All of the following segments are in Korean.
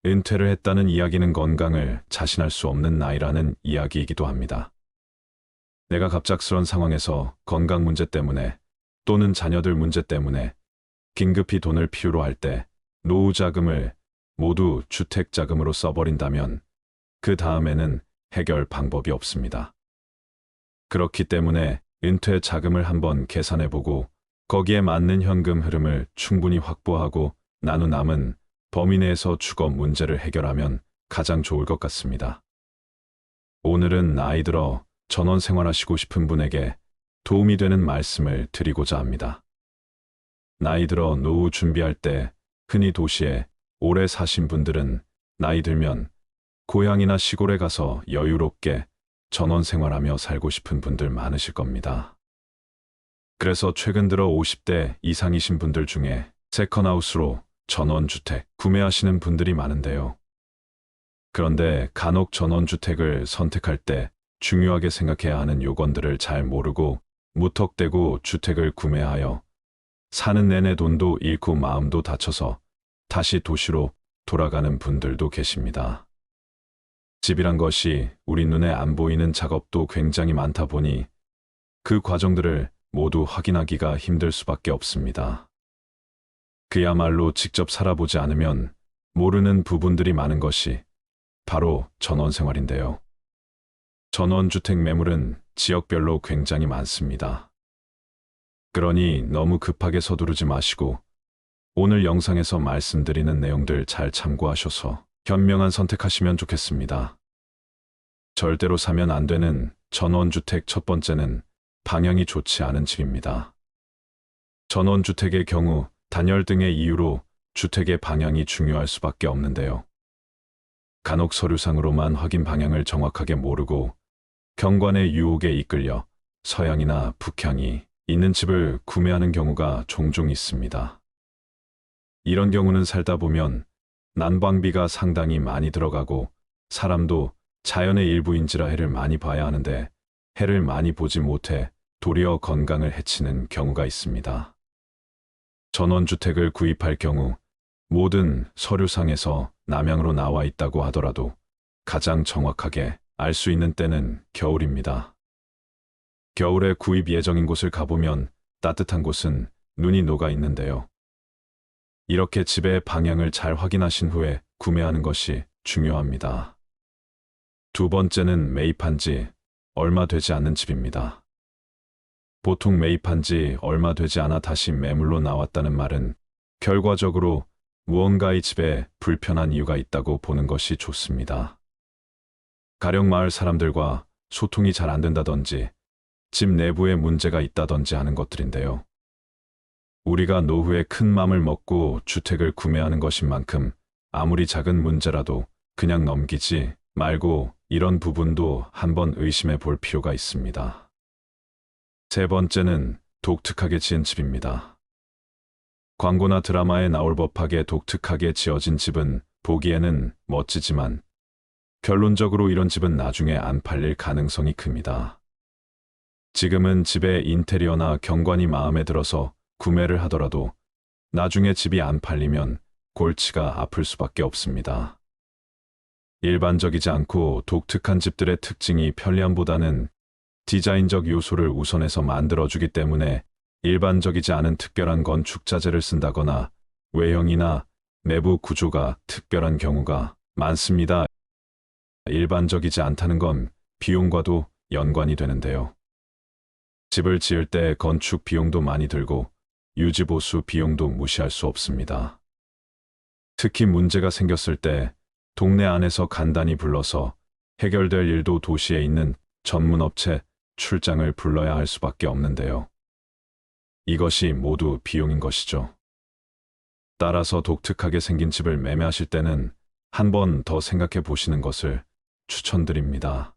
은퇴를 했다는 이야기는 건강을 자신할 수 없는 나이라는 이야기이기도 합니다. 내가 갑작스런 상황에서 건강 문제 때문에 또는 자녀들 문제 때문에 긴급히 돈을 필요로 할 때 노후 자금을 모두 주택 자금으로 써버린다면 그 다음에는 해결 방법이 없습니다. 그렇기 때문에 은퇴 자금을 한번 계산해보고 거기에 맞는 현금 흐름을 충분히 확보하고 나누 남은 범위 내에서 주거 문제를 해결하면 가장 좋을 것 같습니다. 오늘은 나이 들어 전원 생활하시고 싶은 분에게 도움이 되는 말씀을 드리고자 합니다. 나이 들어 노후 준비할 때 흔히 도시에 오래 사신 분들은 나이 들면 고향이나 시골에 가서 여유롭게 전원 생활하며 살고 싶은 분들 많으실 겁니다. 그래서 최근 들어 50대 이상이신 분들 중에 세컨하우스로 전원주택 구매하시는 분들이 많은데요. 그런데 간혹 전원주택을 선택할 때 중요하게 생각해야 하는 요건들을 잘 모르고 무턱대고 주택을 구매하여 사는 내내 돈도 잃고 마음도 다쳐서 다시 도시로 돌아가는 분들도 계십니다. 집이란 것이 우리 눈에 안 보이는 작업도 굉장히 많다 보니 그 과정들을 모두 확인하기가 힘들 수밖에 없습니다. 그야말로 직접 살아보지 않으면 모르는 부분들이 많은 것이 바로 전원생활인데요. 전원주택 매물은 지역별로 굉장히 많습니다. 그러니 너무 급하게 서두르지 마시고 오늘 영상에서 말씀드리는 내용들 잘 참고하셔서 현명한 선택하시면 좋겠습니다. 절대로 사면 안 되는 전원주택 첫 번째는 방향이 좋지 않은 집입니다. 전원주택의 경우 단열 등의 이유로 주택의 방향이 중요할 수밖에 없는데요. 간혹 서류상으로만 확인 방향을 정확하게 모르고 경관의 유혹에 이끌려 서향이나 북향이 있는 집을 구매하는 경우가 종종 있습니다. 이런 경우는 살다 보면 난방비가 상당히 많이 들어가고 사람도 자연의 일부인지라 해를 많이 봐야 하는데 해를 많이 보지 못해 도리어 건강을 해치는 경우가 있습니다. 전원주택을 구입할 경우 모든 서류상에서 남향으로 나와 있다고 하더라도 가장 정확하게 알 수 있는 때는 겨울입니다. 겨울에 구입 예정인 곳을 가보면 따뜻한 곳은 눈이 녹아 있는데요. 이렇게 집의 방향을 잘 확인하신 후에 구매하는 것이 중요합니다. 두 번째는 매입한 지 얼마 되지 않는 집입니다. 보통 매입한 지 얼마 되지 않아 다시 매물로 나왔다는 말은 결과적으로 무언가 이 집에 불편한 이유가 있다고 보는 것이 좋습니다. 가령 마을 사람들과 소통이 잘 안 된다든지 집 내부에 문제가 있다든지 하는 것들인데요. 우리가 노후에 큰 맘을 먹고 주택을 구매하는 것인 만큼 아무리 작은 문제라도 그냥 넘기지 말고 이런 부분도 한번 의심해 볼 필요가 있습니다. 세 번째는 독특하게 지은 집입니다. 광고나 드라마에 나올 법하게 독특하게 지어진 집은 보기에는 멋지지만 결론적으로 이런 집은 나중에 안 팔릴 가능성이 큽니다. 지금은 집의 인테리어나 경관이 마음에 들어서 구매를 하더라도 나중에 집이 안 팔리면 골치가 아플 수밖에 없습니다. 일반적이지 않고 독특한 집들의 특징이 편리함보다는 디자인적 요소를 우선해서 만들어주기 때문에 일반적이지 않은 특별한 건축 자재를 쓴다거나 외형이나 내부 구조가 특별한 경우가 많습니다. 일반적이지 않다는 건 비용과도 연관이 되는데요. 집을 지을 때 건축 비용도 많이 들고 유지보수 비용도 무시할 수 없습니다. 특히 문제가 생겼을 때 동네 안에서 간단히 불러서 해결될 일도 도시에 있는 전문업체 출장을 불러야 할 수밖에 없는데요. 이것이 모두 비용인 것이죠. 따라서 독특하게 생긴 집을 매매하실 때는 한 번 더 생각해 보시는 것을 추천드립니다.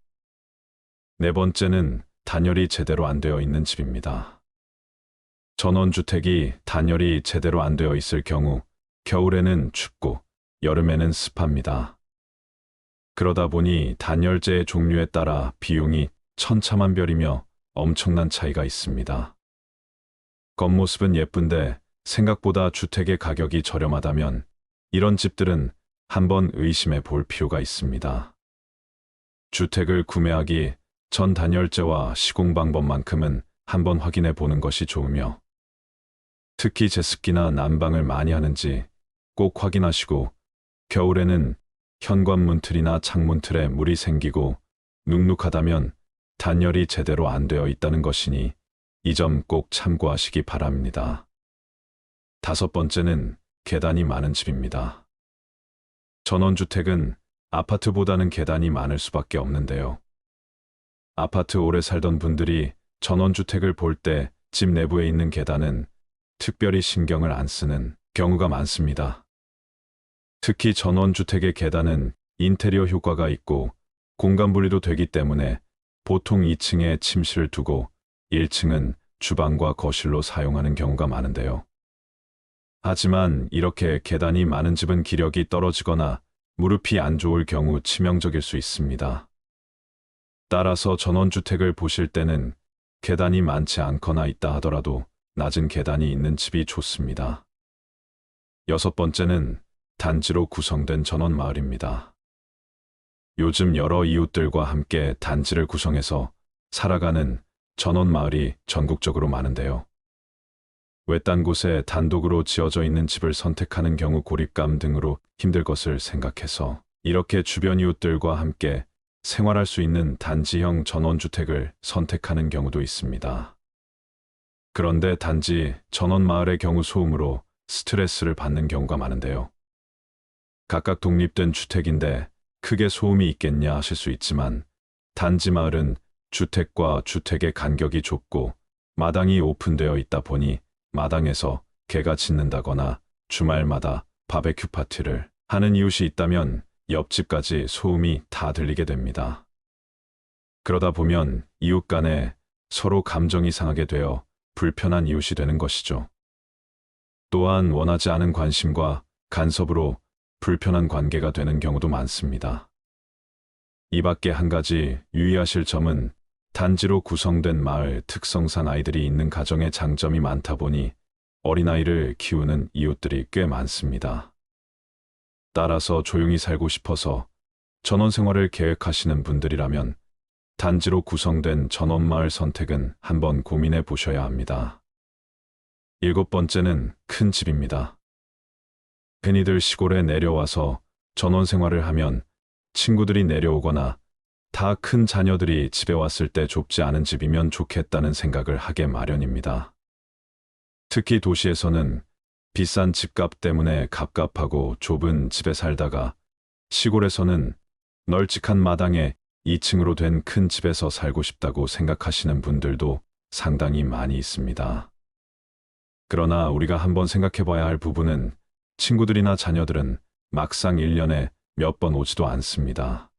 네 번째는 단열이 제대로 안 되어 있는 집입니다. 전원주택이 단열이 제대로 안 되어 있을 경우 겨울에는 춥고 여름에는 습합니다. 그러다 보니 단열재의 종류에 따라 비용이 천차만별이며 엄청난 차이가 있습니다. 겉모습은 예쁜데 생각보다 주택의 가격이 저렴하다면 이런 집들은 한번 의심해 볼 필요가 있습니다. 주택을 구매하기 전 단열재와 시공 방법만큼은 한번 확인해 보는 것이 좋으며, 특히 제습기나 난방을 많이 하는지 꼭 확인하시고, 겨울에는 현관문 틀이나 창문 틀에 물이 생기고 눅눅하다면 단열이 제대로 안 되어 있다는 것이니 이 점 꼭 참고하시기 바랍니다. 5번째는 계단이 많은 집입니다. 전원주택은 아파트보다는 계단이 많을 수밖에 없는데요. 아파트 오래 살던 분들이 전원주택을 볼 때 집 내부에 있는 계단은 특별히 신경을 안 쓰는 경우가 많습니다. 특히 전원주택의 계단은 인테리어 효과가 있고 공간 분리도 되기 때문에 보통 2층에 침실을 두고 1층은 주방과 거실로 사용하는 경우가 많은데요. 하지만 이렇게 계단이 많은 집은 기력이 떨어지거나 무릎이 안 좋을 경우 치명적일 수 있습니다. 따라서 전원주택을 보실 때는 계단이 많지 않거나 있다 하더라도 낮은 계단이 있는 집이 좋습니다. 6번째는 단지로 구성된 전원마을입니다. 요즘 여러 이웃들과 함께 단지를 구성해서 살아가는 전원마을이 전국적으로 많은데요. 외딴 곳에 단독으로 지어져 있는 집을 선택하는 경우 고립감 등으로 힘들 것을 생각해서 이렇게 주변 이웃들과 함께 생활할 수 있는 단지형 전원주택을 선택하는 경우도 있습니다. 그런데 단지 전원마을의 경우 소음으로 스트레스를 받는 경우가 많은데요. 각각 독립된 주택인데 크게 소음이 있겠냐 하실 수 있지만, 단지 마을은 주택과 주택의 간격이 좁고 마당이 오픈되어 있다 보니 마당에서 개가 짖는다거나 주말마다 바베큐 파티를 하는 이웃이 있다면 옆집까지 소음이 다 들리게 됩니다. 그러다 보면 이웃 간에 서로 감정이 상하게 되어 불편한 이웃이 되는 것이죠. 또한 원하지 않은 관심과 간섭으로 불편한 관계가 되는 경우도 많습니다. 이 밖에 한 가지 유의하실 점은 단지로 구성된 마을 특성상 아이들이 있는 가정의 장점이 많다 보니 어린아이를 키우는 이웃들이 꽤 많습니다. 따라서 조용히 살고 싶어서 전원생활을 계획하시는 분들이라면 단지로 구성된 전원마을 선택은 한번 고민해 보셔야 합니다. 7번째는 큰 집입니다. 흔히들 시골에 내려와서 전원생활을 하면 친구들이 내려오거나 다 큰 자녀들이 집에 왔을 때 좁지 않은 집이면 좋겠다는 생각을 하게 마련입니다. 특히 도시에서는 비싼 집값 때문에 갑갑하고 좁은 집에 살다가 시골에서는 널찍한 마당에 2층으로 된 큰 집에서 살고 싶다고 생각하시는 분들도 상당히 많이 있습니다. 그러나 우리가 한번 생각해 봐야 할 부분은 친구들이나 자녀들은 막상 1년에 몇 번 오지도 않습니다.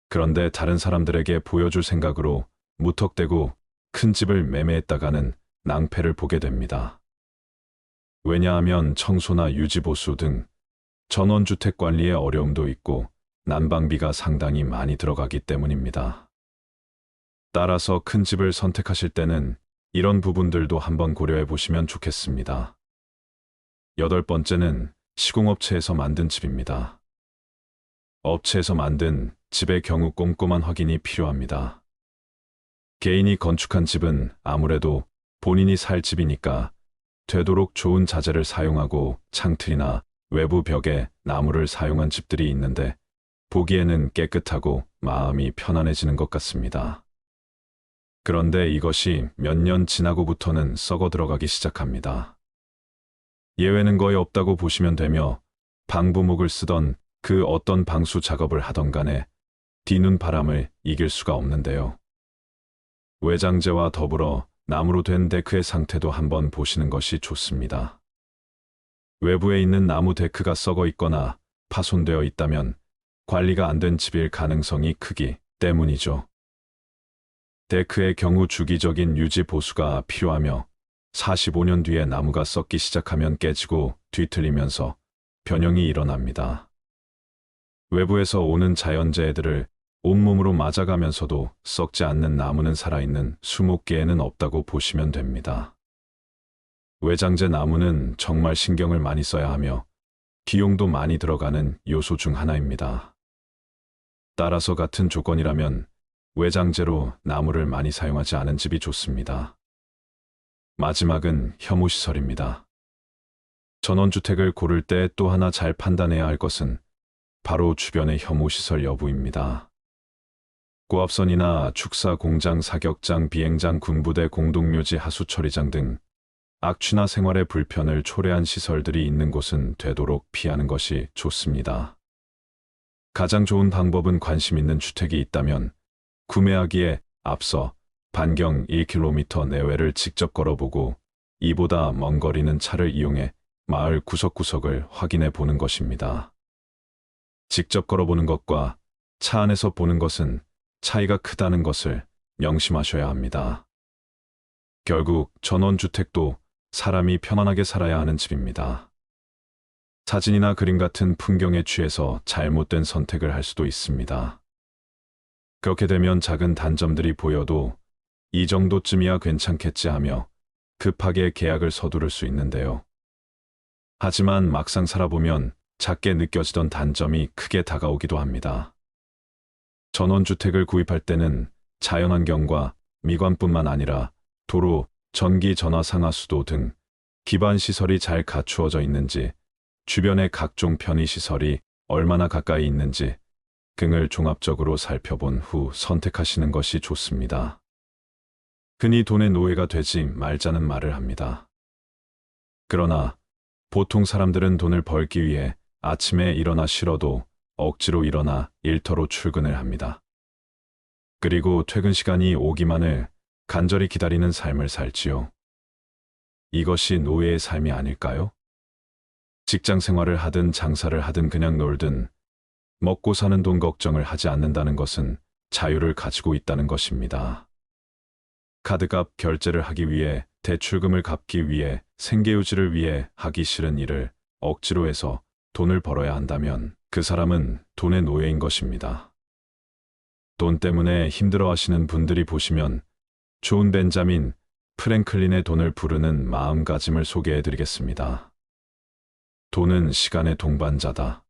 그런데 다른 사람들에게 보여줄 생각으로 무턱대고 큰 집을 매매했다가는 낭패를 보게 됩니다. 왜냐하면 청소나 유지보수 등 전원주택 관리에 어려움도 있고 난방비가 상당히 많이 들어가기 때문입니다. 따라서 큰 집을 선택하실 때는 이런 부분들도 한번 고려해 보시면 좋겠습니다. 8번째는 시공업체에서 만든 집입니다. 업체에서 만든 집의 경우 꼼꼼한 확인이 필요합니다. 개인이 건축한 집은 아무래도 본인이 살 집이니까 되도록 좋은 자재를 사용하고 창틀이나 외부 벽에 나무를 사용한 집들이 있는데 보기에는 깨끗하고 마음이 편안해지는 것 같습니다. 그런데 이것이 몇 년 지나고부터는 썩어 들어가기 시작합니다. 예외는 거의 없다고 보시면 되며 방부목을 쓰던 그 어떤 방수 작업을 하던 간에 뒤눈 바람을 이길 수가 없는데요. 외장재와 더불어 나무로 된 데크의 상태도 한번 보시는 것이 좋습니다. 외부에 있는 나무 데크가 썩어 있거나 파손되어 있다면 관리가 안 된 집일 가능성이 크기 때문이죠. 데크의 경우 주기적인 유지 보수가 필요하며 45년 뒤에 나무가 썩기 시작하면 깨지고 뒤틀리면서 변형이 일어납니다. 외부에서 오는 자연재해들을 온몸으로 맞아가면서도 썩지 않는 나무는 살아있는 수목계에는 없다고 보시면 됩니다. 외장재 나무는 정말 신경을 많이 써야 하며 비용도 많이 들어가는 요소 중 하나입니다. 따라서 같은 조건이라면 외장재로 나무를 많이 사용하지 않은 집이 좋습니다. 마지막은 혐오시설입니다. 전원주택을 고를 때 또 하나 잘 판단해야 할 것은 바로 주변의 혐오시설 여부입니다. 고압선이나 축사 공장, 사격장, 비행장, 군부대, 공동묘지, 하수처리장 등 악취나 생활의 불편을 초래한 시설들이 있는 곳은 되도록 피하는 것이 좋습니다. 가장 좋은 방법은 관심 있는 주택이 있다면 구매하기에 앞서 반경 1km 내외를 직접 걸어보고 이보다 먼 거리는 차를 이용해 마을 구석구석을 확인해 보는 것입니다. 직접 걸어보는 것과 차 안에서 보는 것은 차이가 크다는 것을 명심하셔야 합니다. 결국 전원주택도 사람이 편안하게 살아야 하는 집입니다. 사진이나 그림 같은 풍경에 취해서 잘못된 선택을 할 수도 있습니다. 그렇게 되면 작은 단점들이 보여도 이 정도쯤이야 괜찮겠지 하며 급하게 계약을 서두를 수 있는데요. 하지만 막상 살아보면 작게 느껴지던 단점이 크게 다가오기도 합니다. 전원주택을 구입할 때는 자연환경과 미관뿐만 아니라 도로, 전기, 전화, 상하수도 등 기반 시설이 잘 갖추어져 있는지, 주변의 각종 편의시설이 얼마나 가까이 있는지 등을 종합적으로 살펴본 후 선택하시는 것이 좋습니다. 흔히 돈의 노예가 되지 말자는 말을 합니다. 그러나 보통 사람들은 돈을 벌기 위해 아침에 일어나 싫어도 억지로 일어나 일터로 출근을 합니다. 그리고 퇴근 시간이 오기만을 간절히 기다리는 삶을 살지요. 이것이 노예의 삶이 아닐까요? 직장 생활을 하든 장사를 하든 그냥 놀든 먹고 사는 돈 걱정을 하지 않는다는 것은 자유를 가지고 있다는 것입니다. 카드값 결제를 하기 위해, 대출금을 갚기 위해, 생계유지를 위해 하기 싫은 일을 억지로 해서 돈을 벌어야 한다면 그 사람은 돈의 노예인 것입니다. 돈 때문에 힘들어하시는 분들이 보시면 존 벤자민 프랭클린의 돈을 부르는 마음가짐을 소개해드리겠습니다. 돈은 시간의 동반자다.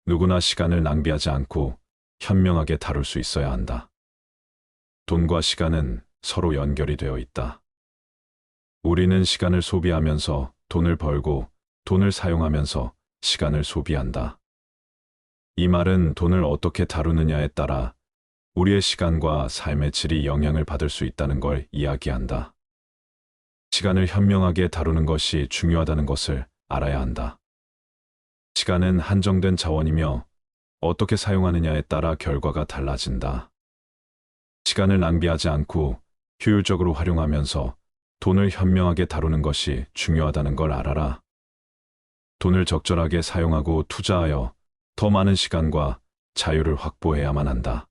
누구나 시간을 낭비하지 않고 현명하게 다룰 수 있어야 한다. 돈과 시간은 서로 연결이 되어 있다. 우리는 시간을 소비하면서 돈을 벌고 돈을 사용하면서 시간을 소비한다. 이 말은 돈을 어떻게 다루느냐에 따라 우리의 시간과 삶의 질이 영향을 받을 수 있다는 걸 이야기한다. 시간을 현명하게 다루는 것이 중요하다는 것을 알아야 한다. 시간은 한정된 자원이며 어떻게 사용하느냐에 따라 결과가 달라진다. 시간을 낭비하지 않고 효율적으로 활용하면서 돈을 현명하게 다루는 것이 중요하다는 걸 알아라. 돈을 적절하게 사용하고 투자하여 더 많은 시간과 자유를 확보해야만 한다.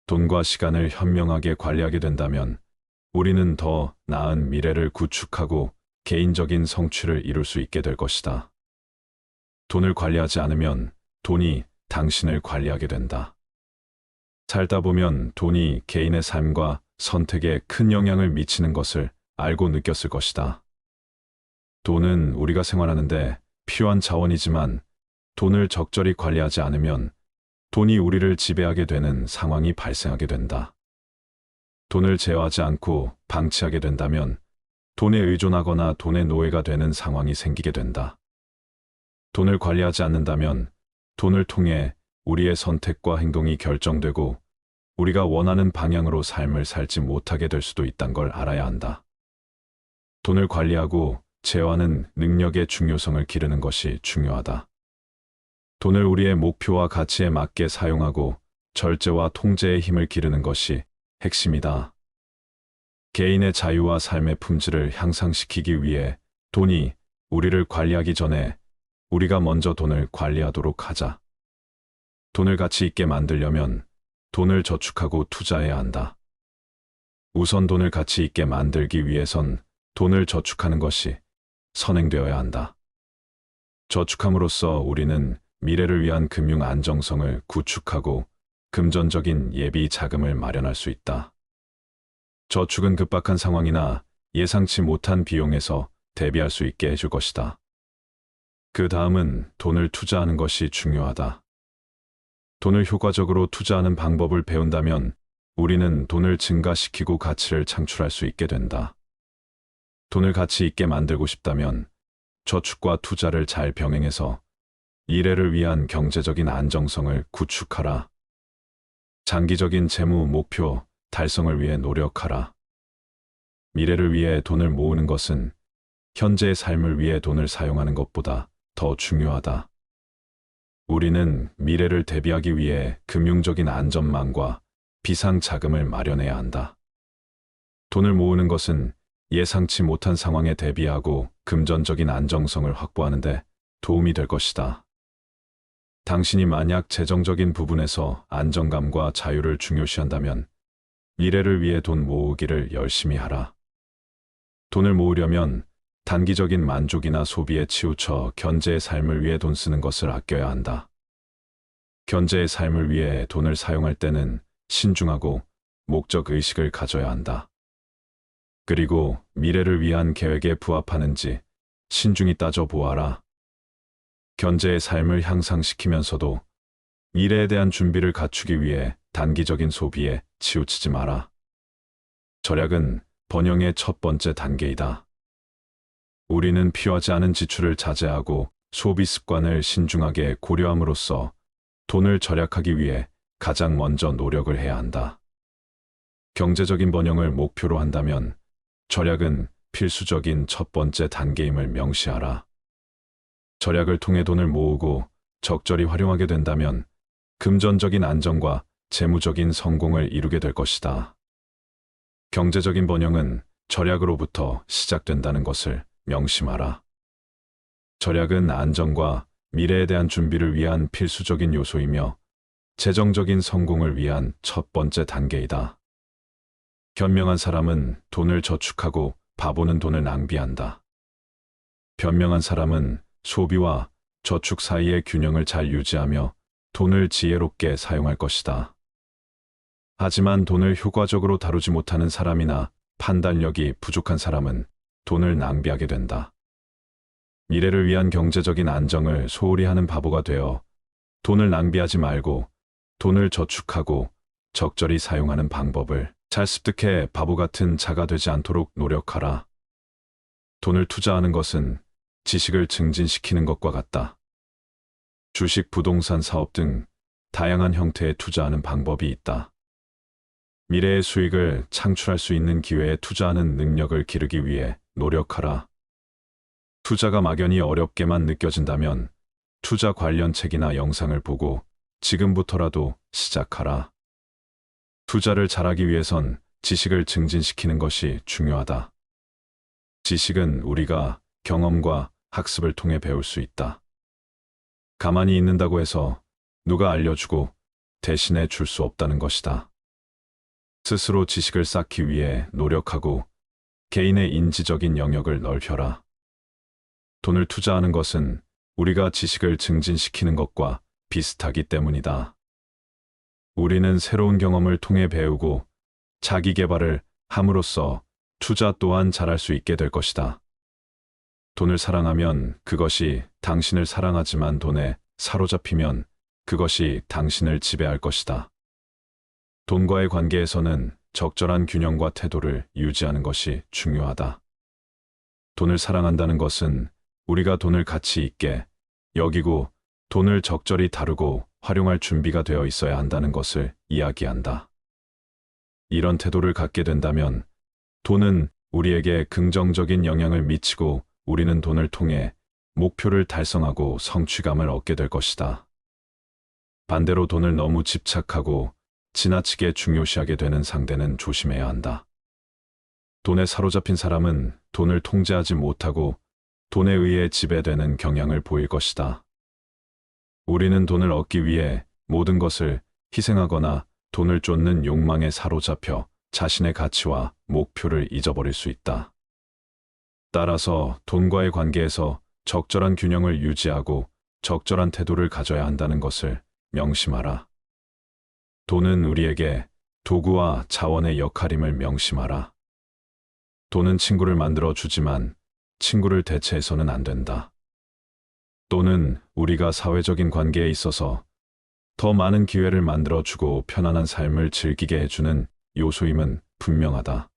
돈과 시간을 현명하게 관리하게 된다면 우리는 더 나은 미래를 구축하고 개인적인 성취를 이룰 수 있게 될 것이다. 돈을 관리하지 않으면 돈이 당신을 관리하게 된다. 살다 보면 돈이 개인의 삶과 선택에 큰 영향을 미치는 것을 알고 느꼈을 것이다. 돈은 우리가 생활하는데 필요한 자원이지만 돈을 적절히 관리하지 않으면 돈이 우리를 지배하게 되는 상황이 발생하게 된다. 돈을 제어하지 않고 방치하게 된다면 돈에 의존하거나 돈의 노예가 되는 상황이 생기게 된다. 돈을 관리하지 않는다면 돈을 통해 우리의 선택과 행동이 결정되고 우리가 원하는 방향으로 삶을 살지 못하게 될 수도 있다는 걸 알아야 한다. 돈을 관리하고 제어하는 능력의 중요성을 기르는 것이 중요하다. 돈을 우리의 목표와 가치에 맞게 사용하고 절제와 통제의 힘을 기르는 것이 핵심이다. 개인의 자유와 삶의 품질을 향상시키기 위해 돈이 우리를 관리하기 전에 우리가 먼저 돈을 관리하도록 하자. 돈을 가치 있게 만들려면 돈을 저축하고 투자해야 한다. 우선 돈을 가치 있게 만들기 위해선 돈을 저축하는 것이 선행되어야 한다. 저축함으로써 우리는 미래를 위한 금융 안정성을 구축하고 금전적인 예비 자금을 마련할 수 있다. 저축은 급박한 상황이나 예상치 못한 비용에서 대비할 수 있게 해줄 것이다. 그 다음은 돈을 투자하는 것이 중요하다. 돈을 효과적으로 투자하는 방법을 배운다면 우리는 돈을 증가시키고 가치를 창출할 수 있게 된다. 돈을 가치 있게 만들고 싶다면 저축과 투자를 잘 병행해서 미래를 위한 경제적인 안정성을 구축하라. 장기적인 재무 목표 달성을 위해 노력하라. 미래를 위해 돈을 모으는 것은 현재의 삶을 위해 돈을 사용하는 것보다 더 중요하다. 우리는 미래를 대비하기 위해 금융적인 안전망과 비상자금을 마련해야 한다. 돈을 모으는 것은 예상치 못한 상황에 대비하고 금전적인 안정성을 확보하는 데 도움이 될 것이다. 당신이 만약 재정적인 부분에서 안정감과 자유를 중요시한다면 미래를 위해 돈 모으기를 열심히 하라. 돈을 모으려면 단기적인 만족이나 소비에 치우쳐 견제의 삶을 위해 돈 쓰는 것을 아껴야 한다. 견제의 삶을 위해 돈을 사용할 때는 신중하고 목적의식을 가져야 한다. 그리고 미래를 위한 계획에 부합하는지 신중히 따져보아라. 견제의 삶을 향상시키면서도 미래에 대한 준비를 갖추기 위해 단기적인 소비에 치우치지 마라. 절약은 번영의 첫 번째 단계이다. 우리는 필요하지 않은 지출을 자제하고 소비 습관을 신중하게 고려함으로써 돈을 절약하기 위해 가장 먼저 노력을 해야 한다. 경제적인 번영을 목표로 한다면 절약은 필수적인 첫 번째 단계임을 명시하라. 절약을 통해 돈을 모으고 적절히 활용하게 된다면 금전적인 안정과 재무적인 성공을 이루게 될 것이다. 경제적인 번영은 절약으로부터 시작된다는 것을 명심하라. 절약은 안정과 미래에 대한 준비를 위한 필수적인 요소이며 재정적인 성공을 위한 첫 번째 단계이다. 현명한 사람은 돈을 저축하고 바보는 돈을 낭비한다. 현명한 사람은 소비와 저축 사이의 균형을 잘 유지하며 돈을 지혜롭게 사용할 것이다. 하지만 돈을 효과적으로 다루지 못하는 사람이나 판단력이 부족한 사람은 돈을 낭비하게 된다. 미래를 위한 경제적인 안정을 소홀히 하는 바보가 되어 돈을 낭비하지 말고 돈을 저축하고 적절히 사용하는 방법을 잘 습득해 바보 같은 자가 되지 않도록 노력하라. 돈을 투자하는 것은 지식을 증진시키는 것과 같다. 주식, 부동산 사업 등 다양한 형태의 투자하는 방법이 있다. 미래의 수익을 창출할 수 있는 기회에 투자하는 능력을 기르기 위해 노력하라. 투자가 막연히 어렵게만 느껴진다면 투자 관련 책이나 영상을 보고 지금부터라도 시작하라. 투자를 잘하기 위해선 지식을 증진시키는 것이 중요하다. 지식은 우리가 경험과 학습을 통해 배울 수 있다. 가만히 있는다고 해서 누가 알려주고 대신해 줄 수 없다는 것이다. 스스로 지식을 쌓기 위해 노력하고 개인의 인지적인 영역을 넓혀라. 돈을 투자하는 것은 우리가 지식을 증진시키는 것과 비슷하기 때문이다. 우리는 새로운 경험을 통해 배우고 자기 개발을 함으로써 투자 또한 잘할 수 있게 될 것이다. 돈을 사랑하면 그것이 당신을 사랑하지만 돈에 사로잡히면 그것이 당신을 지배할 것이다. 돈과의 관계에서는 적절한 균형과 태도를 유지하는 것이 중요하다. 돈을 사랑한다는 것은 우리가 돈을 가치 있게 여기고 돈을 적절히 다루고 활용할 준비가 되어 있어야 한다는 것을 이야기한다. 이런 태도를 갖게 된다면 돈은 우리에게 긍정적인 영향을 미치고 우리는 돈을 통해 목표를 달성하고 성취감을 얻게 될 것이다. 반대로 돈을 너무 집착하고 지나치게 중요시하게 되는 상대는 조심해야 한다. 돈에 사로잡힌 사람은 돈을 통제하지 못하고 돈에 의해 지배되는 경향을 보일 것이다. 우리는 돈을 얻기 위해 모든 것을 희생하거나 돈을 쫓는 욕망에 사로잡혀 자신의 가치와 목표를 잊어버릴 수 있다. 따라서 돈과의 관계에서 적절한 균형을 유지하고 적절한 태도를 가져야 한다는 것을 명심하라. 돈은 우리에게 도구와 자원의 역할임을 명심하라. 돈은 친구를 만들어 주지만 친구를 대체해서는 안 된다. 또는 우리가 사회적인 관계에 있어서 더 많은 기회를 만들어주고 편안한 삶을 즐기게 해주는 요소임은 분명하다.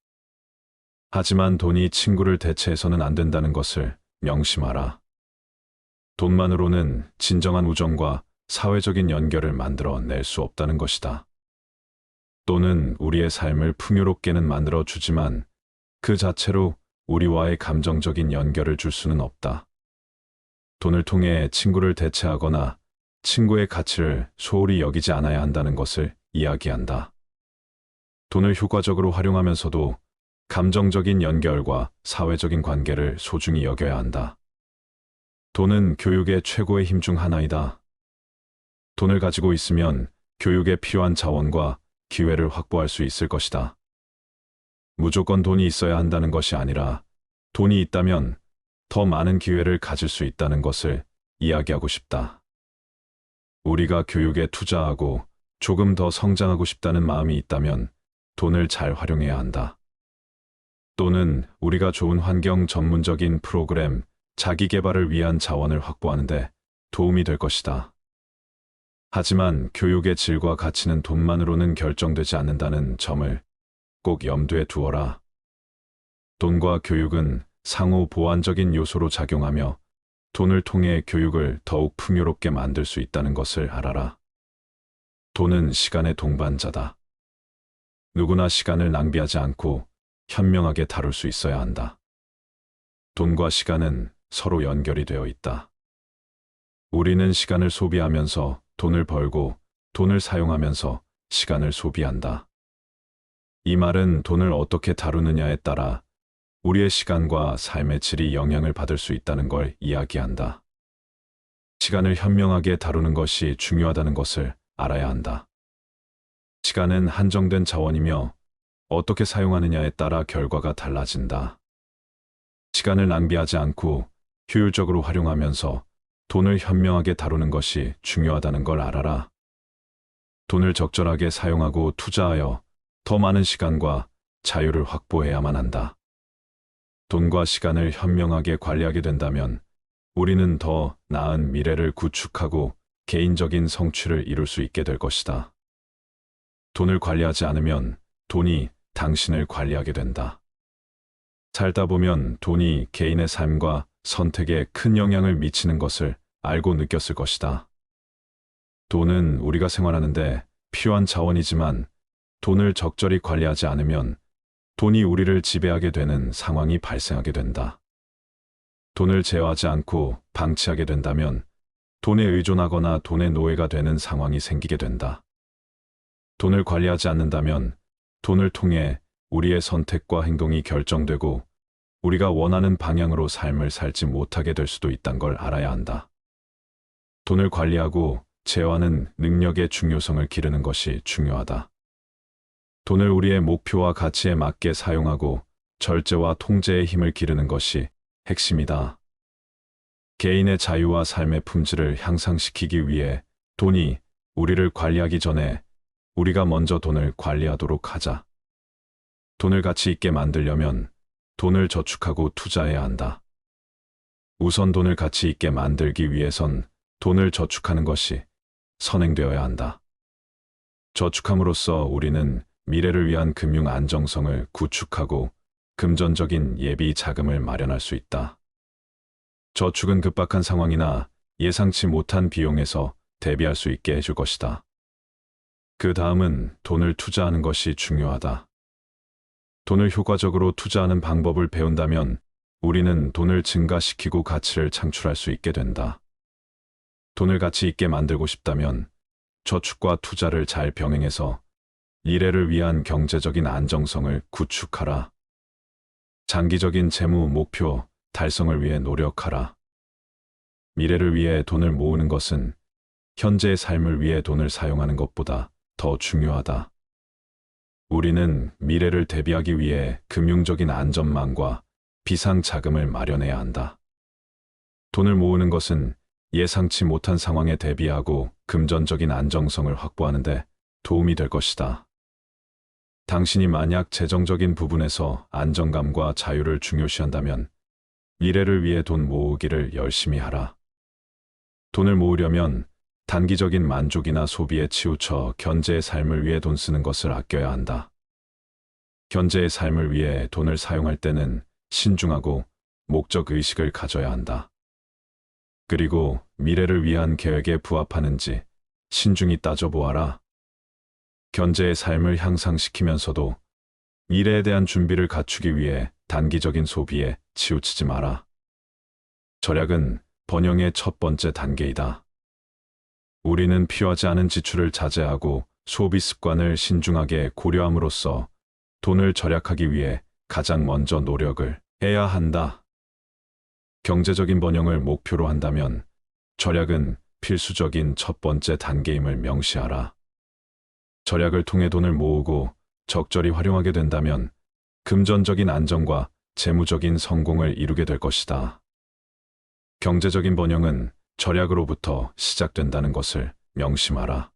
하지만 돈이 친구를 대체해서는 안 된다는 것을 명심하라. 돈만으로는 진정한 우정과 사회적인 연결을 만들어 낼 수 없다는 것이다. 돈은 우리의 삶을 풍요롭게는 만들어 주지만 그 자체로 우리와의 감정적인 연결을 줄 수는 없다. 돈을 통해 친구를 대체하거나 친구의 가치를 소홀히 여기지 않아야 한다는 것을 이야기한다. 돈을 효과적으로 활용하면서도 감정적인 연결과 사회적인 관계를 소중히 여겨야 한다. 돈은 교육의 최고의 힘 중 하나이다. 돈을 가지고 있으면 교육에 필요한 자원과 기회를 확보할 수 있을 것이다. 무조건 돈이 있어야 한다는 것이 아니라 돈이 있다면 더 많은 기회를 가질 수 있다는 것을 이야기하고 싶다. 우리가 교육에 투자하고 조금 더 성장하고 싶다는 마음이 있다면 돈을 잘 활용해야 한다. 또는 우리가 좋은 환경 전문적인 프로그램, 자기 개발을 위한 자원을 확보하는데 도움이 될 것이다. 하지만 교육의 질과 가치는 돈만으로는 결정되지 않는다는 점을 꼭 염두에 두어라. 돈과 교육은 상호 보완적인 요소로 작용하며 돈을 통해 교육을 더욱 풍요롭게 만들 수 있다는 것을 알아라. 돈은 시간의 동반자다. 누구나 시간을 낭비하지 않고 현명하게 다룰 수 있어야 한다. 돈과 시간은 서로 연결이 되어 있다. 우리는 시간을 소비하면서 돈을 벌고 돈을 사용하면서 시간을 소비한다. 이 말은 돈을 어떻게 다루느냐에 따라 우리의 시간과 삶의 질이 영향을 받을 수 있다는 걸 이야기한다. 시간을 현명하게 다루는 것이 중요하다는 것을 알아야 한다. 시간은 한정된 자원이며 어떻게 사용하느냐에 따라 결과가 달라진다. 시간을 낭비하지 않고 효율적으로 활용하면서 돈을 현명하게 다루는 것이 중요하다는 걸 알아라. 돈을 적절하게 사용하고 투자하여 더 많은 시간과 자유를 확보해야만 한다. 돈과 시간을 현명하게 관리하게 된다면 우리는 더 나은 미래를 구축하고 개인적인 성취를 이룰 수 있게 될 것이다. 돈을 관리하지 않으면 돈이 당신을 관리하게 된다. 살다 보면 돈이 개인의 삶과 선택에 큰 영향을 미치는 것을 알고 느꼈을 것이다. 돈은 우리가 생활하는데 필요한 자원이지만 돈을 적절히 관리하지 않으면 돈이 우리를 지배하게 되는 상황이 발생하게 된다. 돈을 제어하지 않고 방치하게 된다면 돈에 의존하거나 돈의 노예가 되는 상황이 생기게 된다. 돈을 관리하지 않는다면 돈을 통해 우리의 선택과 행동이 결정되고 우리가 원하는 방향으로 삶을 살지 못하게 될 수도 있다는 걸 알아야 한다. 돈을 관리하고 제어하는 능력의 중요성을 기르는 것이 중요하다. 돈을 우리의 목표와 가치에 맞게 사용하고 절제와 통제의 힘을 기르는 것이 핵심이다. 개인의 자유와 삶의 품질을 향상시키기 위해 돈이 우리를 관리하기 전에 우리가 먼저 돈을 관리하도록 하자. 돈을 가치 있게 만들려면 돈을 저축하고 투자해야 한다. 우선 돈을 가치 있게 만들기 위해선 돈을 저축하는 것이 선행되어야 한다. 저축함으로써 우리는 미래를 위한 금융 안정성을 구축하고 금전적인 예비 자금을 마련할 수 있다. 저축은 급박한 상황이나 예상치 못한 비용에서 대비할 수 있게 해줄 것이다. 그 다음은 돈을 투자하는 것이 중요하다. 돈을 효과적으로 투자하는 방법을 배운다면 우리는 돈을 증가시키고 가치를 창출할 수 있게 된다. 돈을 가치 있게 만들고 싶다면 저축과 투자를 잘 병행해서 미래를 위한 경제적인 안정성을 구축하라. 장기적인 재무 목표 달성을 위해 노력하라. 미래를 위해 돈을 모으는 것은 현재의 삶을 위해 돈을 사용하는 것보다 더 중요하다. 우리는 미래를 대비하기 위해 금융적인 안전망과 비상 자금을 마련해야 한다. 돈을 모으는 것은 예상치 못한 상황에 대비하고 금전적인 안정성을 확보하는 데 도움이 될 것이다. 당신이 만약 재정적인 부분에서 안정감과 자유를 중요시한다면 미래를 위해 돈 모으기를 열심히 하라. 돈을 모으려면 단기적인 만족이나 소비에 치우쳐 현재의 삶을 위해 돈 쓰는 것을 아껴야 한다. 현재의 삶을 위해 돈을 사용할 때는 신중하고 목적 의식을 가져야 한다. 그리고 미래를 위한 계획에 부합하는지 신중히 따져보아라. 현재의 삶을 향상시키면서도 미래에 대한 준비를 갖추기 위해 단기적인 소비에 치우치지 마라. 절약은 번영의 첫 번째 단계이다. 우리는 필요하지 않은 지출을 자제하고 소비 습관을 신중하게 고려함으로써 돈을 절약하기 위해 가장 먼저 노력을 해야 한다. 경제적인 번영을 목표로 한다면 절약은 필수적인 첫 번째 단계임을 명시하라. 절약을 통해 돈을 모으고 적절히 활용하게 된다면 금전적인 안정과 재무적인 성공을 이루게 될 것이다. 경제적인 번영은 절약으로부터 시작된다는 것을 명심하라.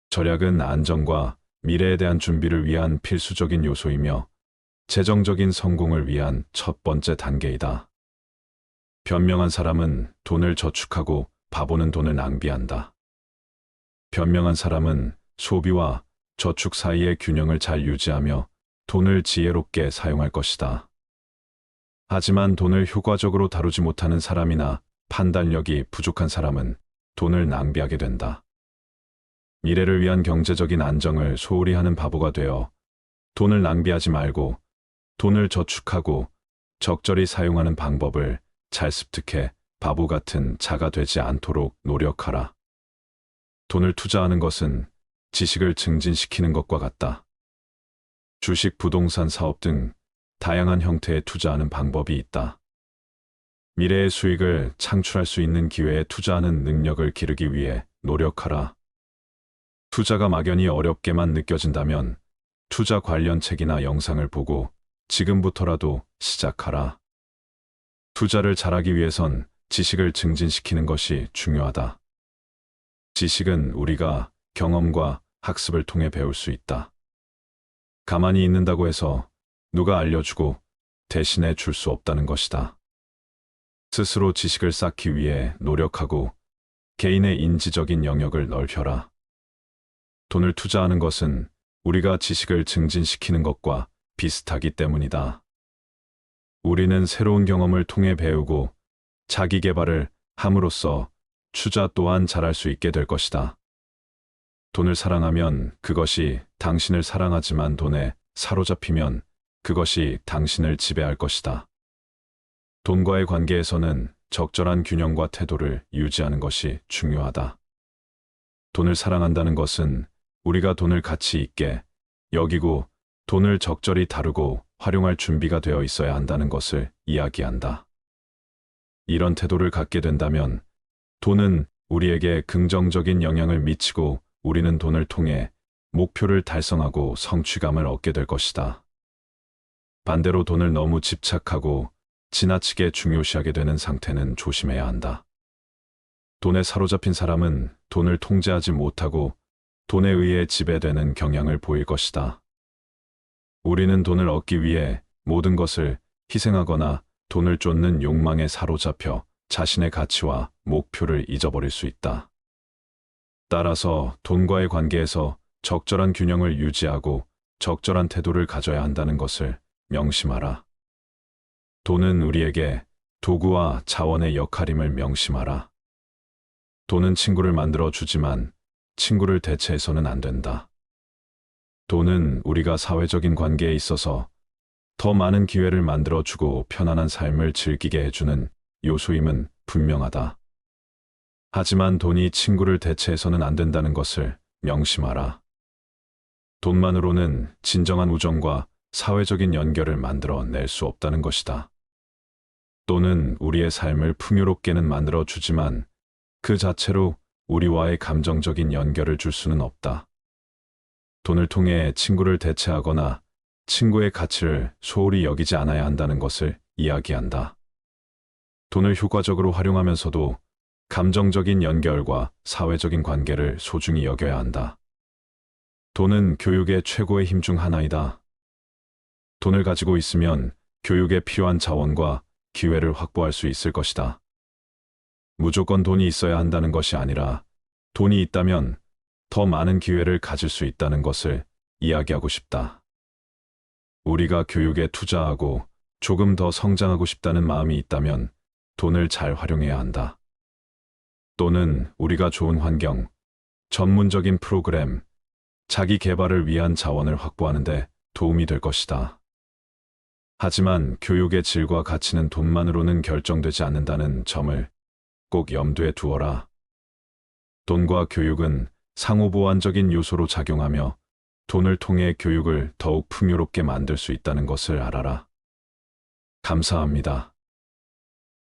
절약은 안정과 미래에 대한 준비를 위한 필수적인 요소이며 재정적인 성공을 위한 첫 번째 단계이다. 변명한 사람은 돈을 저축하고 바보는 돈을 낭비한다. 변명한 사람은 소비와 저축 사이의 균형을 잘 유지하며 돈을 지혜롭게 사용할 것이다. 하지만 돈을 효과적으로 다루지 못하는 사람이나 판단력이 부족한 사람은 돈을 낭비하게 된다. 미래를 위한 경제적인 안정을 소홀히 하는 바보가 되어 돈을 낭비하지 말고 돈을 저축하고 적절히 사용하는 방법을 잘 습득해 바보 같은 자가 되지 않도록 노력하라. 돈을 투자하는 것은 지식을 증진시키는 것과 같다. 주식, 부동산 사업 등 다양한 형태의 투자하는 방법이 있다. 미래의 수익을 창출할 수 있는 기회에 투자하는 능력을 기르기 위해 노력하라. 투자가 막연히 어렵게만 느껴진다면 투자 관련 책이나 영상을 보고 지금부터라도 시작하라. 투자를 잘하기 위해선 지식을 증진시키는 것이 중요하다. 지식은 우리가 경험과 학습을 통해 배울 수 있다. 가만히 있는다고 해서 누가 알려주고 대신해 줄 수 없다는 것이다. 스스로 지식을 쌓기 위해 노력하고 개인의 인지적인 영역을 넓혀라. 돈을 투자하는 것은 우리가 지식을 증진시키는 것과 비슷하기 때문이다. 우리는 새로운 경험을 통해 배우고 자기 개발을 함으로써 투자 또한 잘할 수 있게 될 것이다. 돈을 사랑하면 그것이 당신을 사랑하지만 돈에 사로잡히면 그것이 당신을 지배할 것이다. 돈과의 관계에서는 적절한 균형과 태도를 유지하는 것이 중요하다. 돈을 사랑한다는 것은 우리가 돈을 가치 있게 여기고 돈을 적절히 다루고 활용할 준비가 되어 있어야 한다는 것을 이야기한다. 이런 태도를 갖게 된다면 돈은 우리에게 긍정적인 영향을 미치고 우리는 돈을 통해 목표를 달성하고 성취감을 얻게 될 것이다. 반대로 돈을 너무 집착하고 지나치게 중요시하게 되는 상태는 조심해야 한다. 돈에 사로잡힌 사람은 돈을 통제하지 못하고 돈에 의해 지배되는 경향을 보일 것이다. 우리는 돈을 얻기 위해 모든 것을 희생하거나 돈을 쫓는 욕망에 사로잡혀 자신의 가치와 목표를 잊어버릴 수 있다. 따라서 돈과의 관계에서 적절한 균형을 유지하고 적절한 태도를 가져야 한다는 것을 명심하라. 돈은 우리에게 도구와 자원의 역할임을 명심하라. 돈은 친구를 만들어 주지만 친구를 대체해서는 안 된다. 돈은 우리가 사회적인 관계에 있어서 더 많은 기회를 만들어 주고 편안한 삶을 즐기게 해주는 요소임은 분명하다. 하지만 돈이 친구를 대체해서는 안 된다는 것을 명심하라. 돈만으로는 진정한 우정과 사회적인 연결을 만들어 낼 수 없다는 것이다. 돈은 우리의 삶을 풍요롭게는 만들어 주지만 그 자체로 우리와의 감정적인 연결을 줄 수는 없다. 돈을 통해 친구를 대체하거나 친구의 가치를 소홀히 여기지 않아야 한다는 것을 이야기한다. 돈을 효과적으로 활용하면서도 감정적인 연결과 사회적인 관계를 소중히 여겨야 한다. 돈은 교육의 최고의 힘 중 하나이다. 돈을 가지고 있으면 교육에 필요한 자원과 기회를 확보할 수 있을 것이다. 무조건 돈이 있어야 한다는 것이 아니라 돈이 있다면 더 많은 기회를 가질 수 있다는 것을 이야기하고 싶다. 우리가 교육에 투자하고 조금 더 성장하고 싶다는 마음이 있다면 돈을 잘 활용해야 한다. 또는 우리가 좋은 환경, 전문적인 프로그램, 자기 개발을 위한 자원을 확보하는데 도움이 될 것이다. 하지만 교육의 질과 가치는 돈만으로는 결정되지 않는다는 점을 꼭 염두에 두어라. 돈과 교육은 상호보완적인 요소로 작용하며 돈을 통해 교육을 더욱 풍요롭게 만들 수 있다는 것을 알아라. 감사합니다.